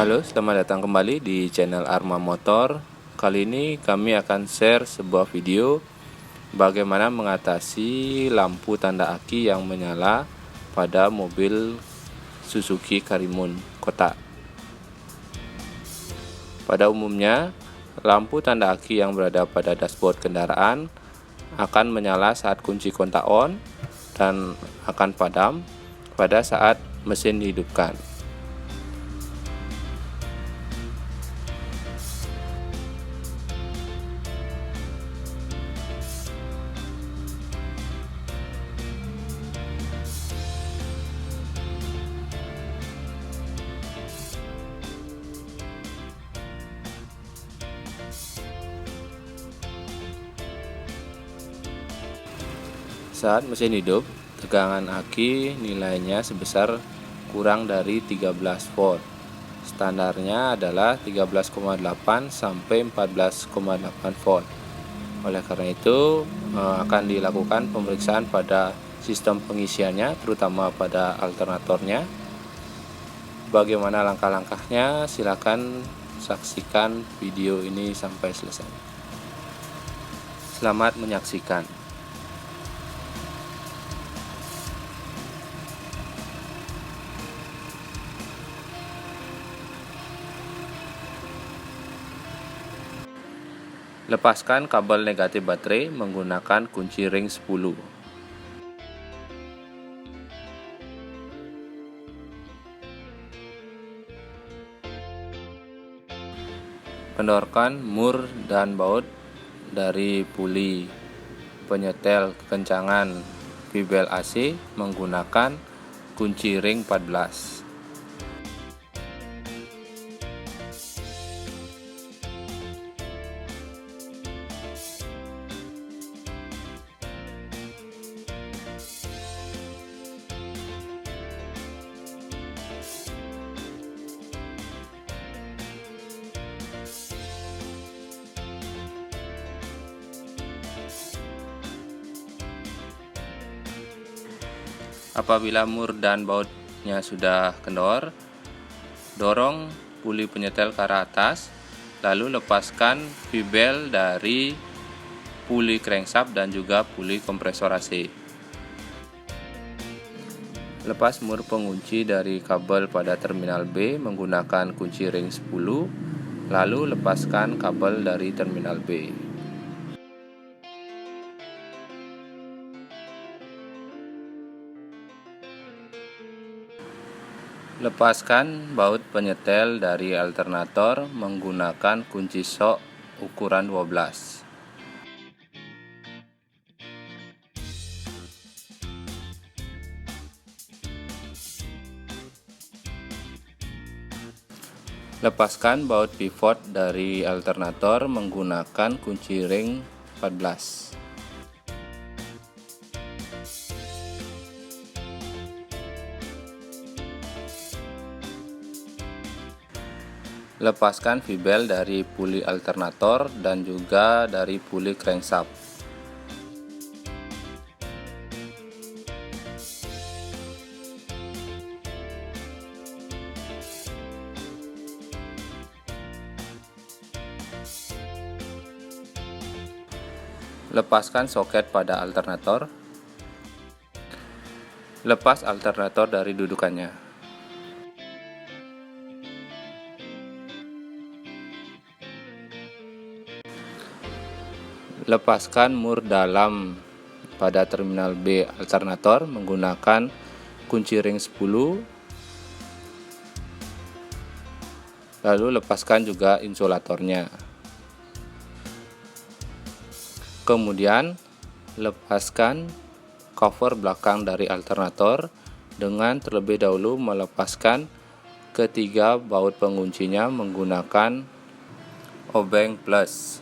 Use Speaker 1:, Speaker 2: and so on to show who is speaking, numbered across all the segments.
Speaker 1: Halo, selamat datang kembali di channel Arma Motor. Kali ini kami akan share sebuah video bagaimana mengatasi lampu tanda aki yang menyala pada mobil Suzuki Karimun kotak. Pada umumnya, lampu tanda aki yang berada pada dashboard kendaraan akan menyala saat kunci kontak on dan akan padam pada saat mesin dihidupkan. Saat mesin hidup, tegangan aki nilainya sebesar kurang dari 13 volt. Standarnya adalah 13,8 sampai 14,8 volt. Oleh karena itu, akan dilakukan pemeriksaan pada sistem pengisiannya, terutama pada alternatornya. Bagaimana langkah-langkahnya? Silakan saksikan video ini sampai selesai. Selamat menyaksikan. Lepaskan kabel negatif baterai menggunakan kunci ring 10. Kendorkan mur dan baut dari puli penyetel kekencangan bibel AC menggunakan kunci ring 14. Apabila mur dan bautnya sudah kendor, dorong puli penyetel ke arah atas, lalu lepaskan bibel dari puli crankshaft dan juga puli kompresor AC. Lepas mur pengunci dari kabel pada terminal B menggunakan kunci ring 10, lalu lepaskan kabel dari terminal B. Lepaskan baut penyetel dari alternator menggunakan kunci sok ukuran 12. Lepaskan baut pivot dari alternator menggunakan kunci ring 14. Lepaskan bibel dari puli alternator dan juga dari puli crankshaft. Lepaskan soket pada alternator. Lepas alternator dari dudukannya. Lepaskan mur dalam pada terminal B alternator menggunakan kunci ring 10. Lalu lepaskan juga insulatornya. Kemudian lepaskan cover belakang dari alternator dengan terlebih dahulu melepaskan ketiga baut penguncinya menggunakan obeng plus.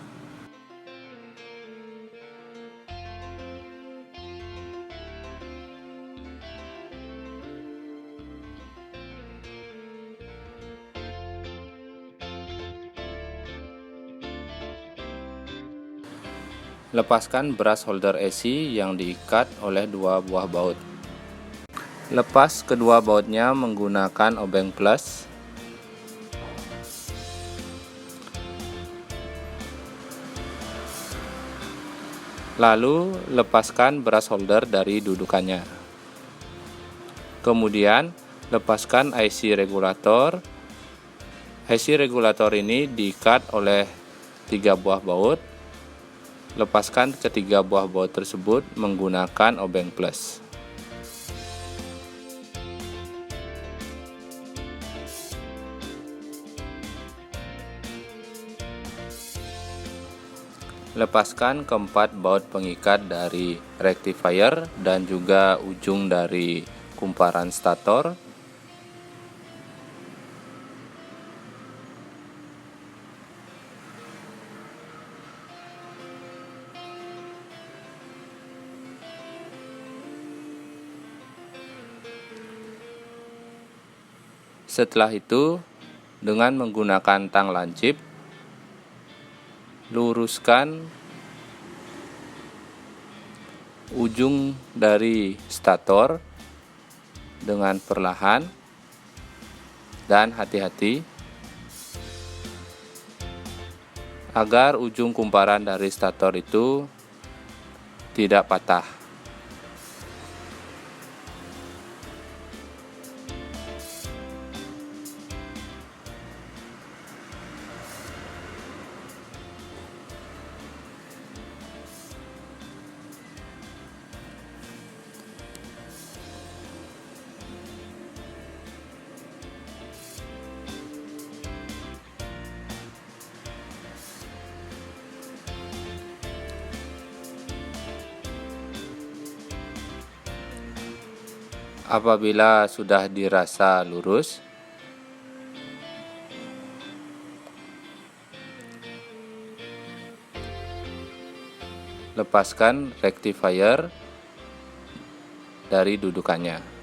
Speaker 1: Lepaskan brush holder AC yang diikat oleh dua buah baut. Lepas kedua bautnya menggunakan obeng plus. Lalu lepaskan brush holder dari dudukannya. Kemudian lepaskan IC regulator. IC regulator ini diikat oleh 3 buah baut. Lepaskan ketiga buah baut tersebut menggunakan obeng plus. Lepaskan keempat baut pengikat dari rectifier dan juga ujung dari kumparan stator. Setelah itu, dengan menggunakan tang lancip, luruskan ujung dari stator dengan perlahan dan hati-hati agar ujung kumparan dari stator itu tidak patah. Apabila sudah dirasa lurus, lepaskan rectifier dari dudukannya.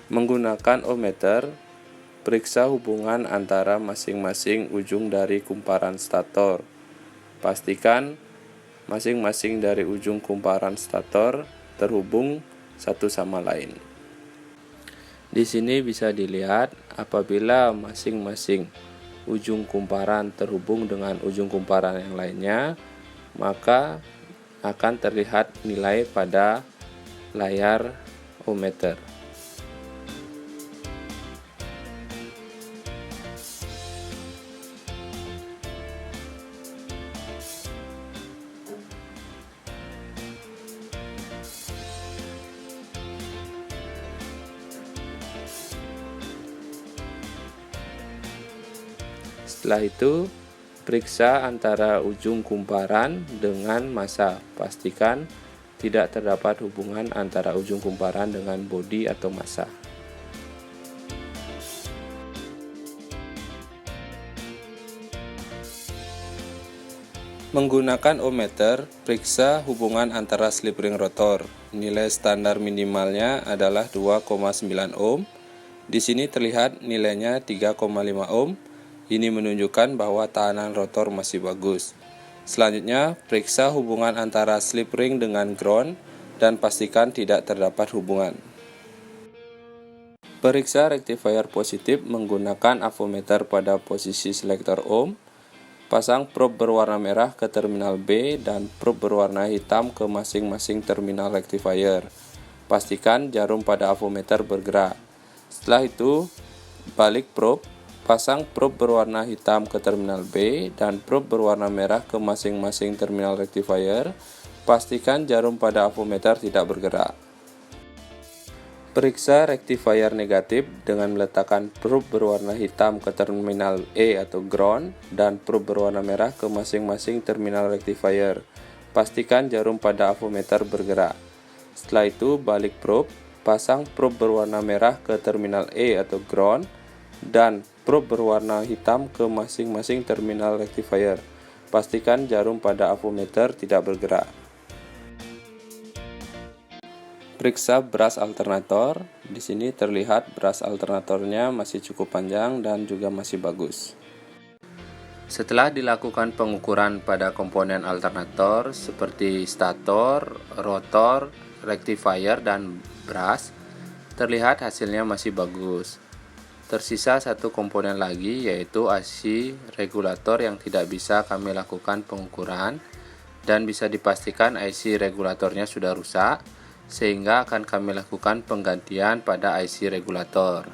Speaker 1: Menggunakan ohmmeter, periksa hubungan antara masing-masing ujung dari kumparan stator. Pastikan masing-masing dari ujung kumparan stator terhubung satu sama lain. Di sini bisa dilihat apabila masing-masing ujung kumparan terhubung dengan ujung kumparan yang lainnya, maka akan terlihat nilai pada layar ohmmeter. Setelah itu, periksa antara ujung kumparan dengan massa. Pastikan tidak terdapat hubungan antara ujung kumparan dengan bodi atau massa. Menggunakan ohmmeter, periksa hubungan antara slip ring rotor. Nilai standar minimalnya adalah 2,9 ohm. Di sini terlihat nilainya 3,5 ohm. Ini menunjukkan bahwa tahanan rotor masih bagus. Selanjutnya, periksa hubungan antara slip ring dengan ground dan pastikan tidak terdapat hubungan. Periksa rectifier positif menggunakan avometer pada posisi selektor ohm. Pasang probe berwarna merah ke terminal B dan probe berwarna hitam ke masing-masing terminal rectifier. Pastikan jarum pada avometer bergerak. Setelah itu, balik probe. Pasang probe berwarna hitam ke terminal B dan probe berwarna merah ke masing-masing terminal rectifier. Pastikan jarum pada avometer tidak bergerak. Periksa rectifier negatif dengan meletakkan probe berwarna hitam ke terminal E atau ground dan probe berwarna merah ke masing-masing terminal rectifier. Pastikan jarum pada avometer bergerak. Setelah itu, balik probe. Pasang probe berwarna merah ke terminal E atau ground dan probe berwarna hitam ke masing-masing terminal rectifier. Pastikan jarum pada avometer tidak bergerak. Periksa brush alternator. Di sini terlihat brush alternatornya masih cukup panjang dan juga masih bagus. Setelah dilakukan pengukuran pada komponen alternator seperti stator, rotor, rectifier, dan brush, terlihat hasilnya masih bagus. Tersisa satu komponen lagi, yaitu IC regulator yang tidak bisa kami lakukan pengukuran dan bisa dipastikan IC regulatornya sudah rusak, sehingga akan kami lakukan penggantian pada IC regulator.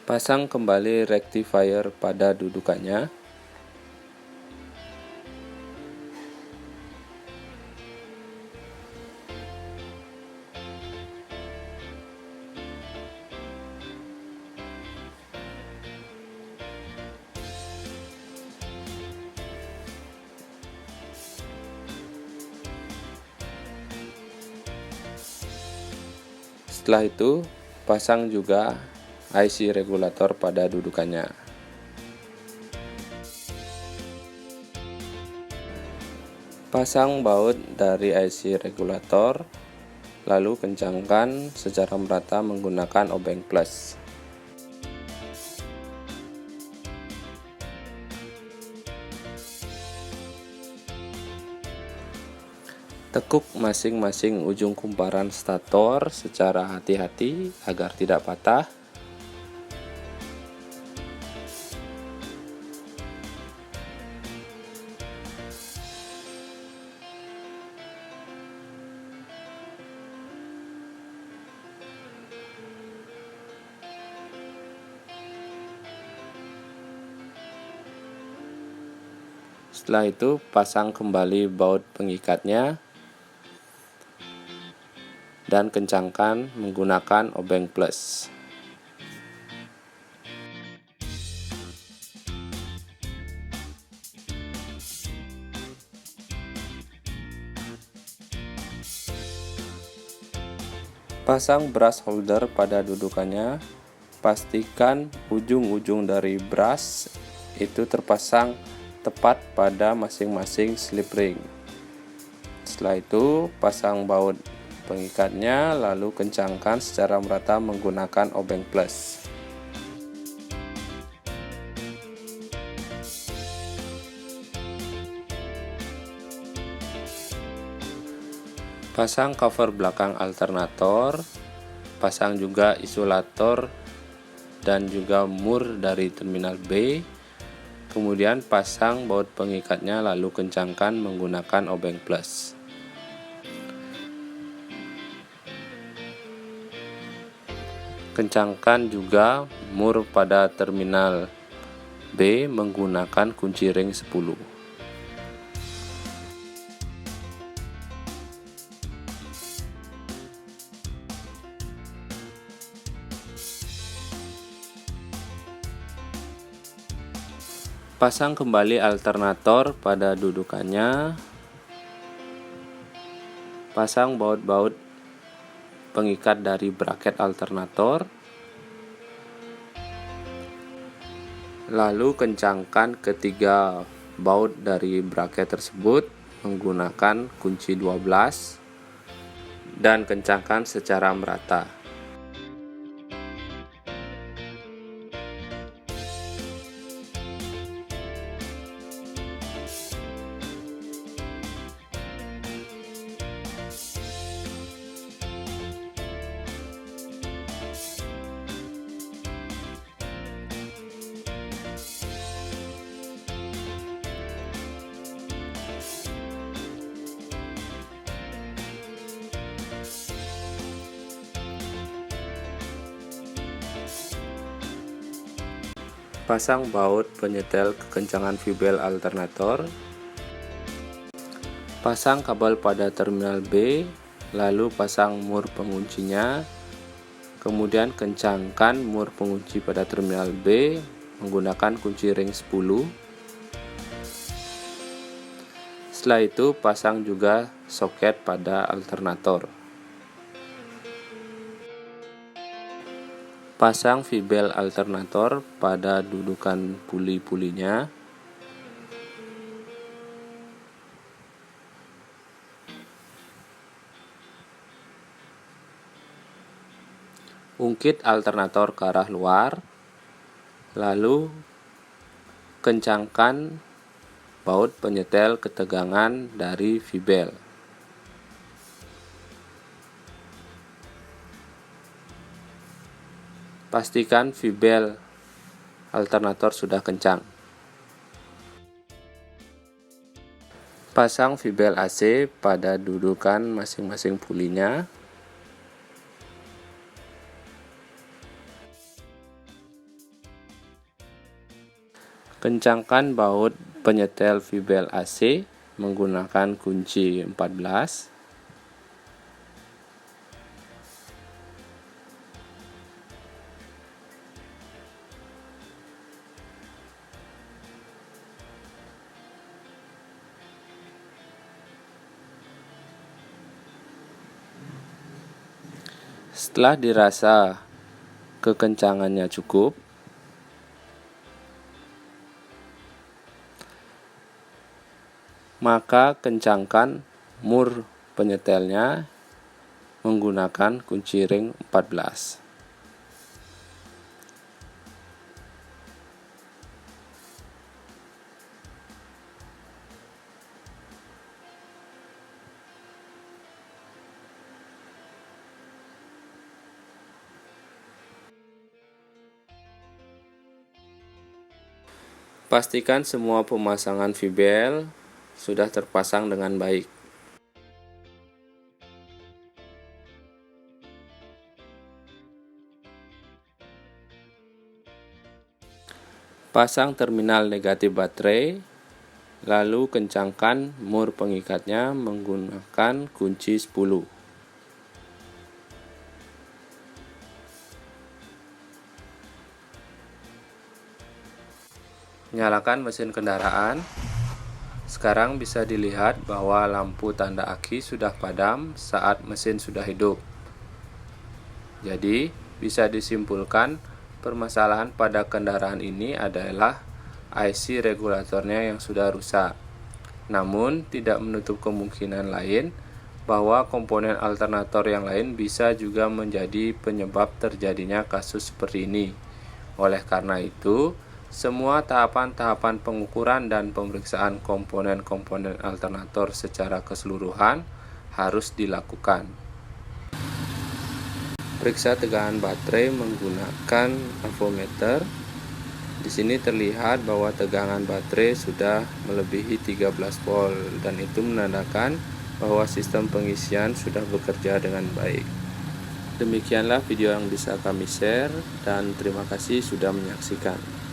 Speaker 1: Pasang kembali rectifier pada dudukannya. Setelah itu, pasang juga IC regulator pada dudukannya. Pasang baut dari IC regulator, lalu kencangkan secara merata menggunakan obeng plus. Tekuk masing-masing ujung kumparan stator secara hati-hati agar tidak patah. Setelah itu, pasang kembali baut pengikatnya dan kencangkan menggunakan obeng plus. Pasang brush holder pada dudukannya. Pastikan ujung-ujung dari brush itu terpasang tepat pada masing-masing slip ring. Setelah itu, pasang baut pengikatnya, lalu kencangkan secara merata menggunakan obeng plus. Pasang cover belakang alternator, pasang juga isolator dan juga mur dari terminal B. Kemudian pasang baut pengikatnya, lalu kencangkan menggunakan obeng plus. Kencangkan juga mur pada terminal B menggunakan kunci ring 10. Pasang kembali alternator pada dudukannya. Pasang baut-baut pengikat dari braket alternator. Lalu kencangkan ketiga baut dari braket tersebut menggunakan kunci 12 dan kencangkan secara merata. Pasang baut penyetel kekencangan V-bel alternator. Pasang kabel pada terminal B, lalu pasang mur penguncinya. Kemudian kencangkan mur pengunci pada terminal B menggunakan kunci ring 10. Setelah itu, pasang juga soket pada alternator. Pasang V-bel alternator pada dudukan puli-pulinya. ungkit alternator ke arah luar, lalu kencangkan baut penyetel ketegangan dari V-bel. Pastikan V-bel alternator sudah kencang. Pasang V-bel AC pada dudukan masing-masing pulinya. Kencangkan baut penyetel V-bel AC menggunakan kunci 14. Setelah dirasa kekencangannya cukup, maka kencangkan mur penyetelnya menggunakan kunci ring 14. Pastikan semua pemasangan V-bel sudah terpasang dengan baik. Pasang terminal negatif baterai, lalu kencangkan mur pengikatnya menggunakan kunci 10. Nyalakan mesin kendaraan. Sekarang bisa dilihat bahwa lampu tanda aki sudah padam saat mesin sudah hidup. Jadi, bisa disimpulkan permasalahan pada kendaraan ini adalah IC regulatornya yang sudah rusak. Namun, tidak menutup kemungkinan lain bahwa komponen alternator yang lain bisa juga menjadi penyebab terjadinya kasus seperti ini. Oleh karena itu, semua tahapan-tahapan pengukuran dan pemeriksaan komponen-komponen alternator secara keseluruhan harus dilakukan. Periksa tegangan baterai menggunakan avometer. Di sini terlihat bahwa tegangan baterai sudah melebihi 13 volt dan itu menandakan bahwa sistem pengisian sudah bekerja dengan baik. Demikianlah video yang bisa kami share dan terima kasih sudah menyaksikan.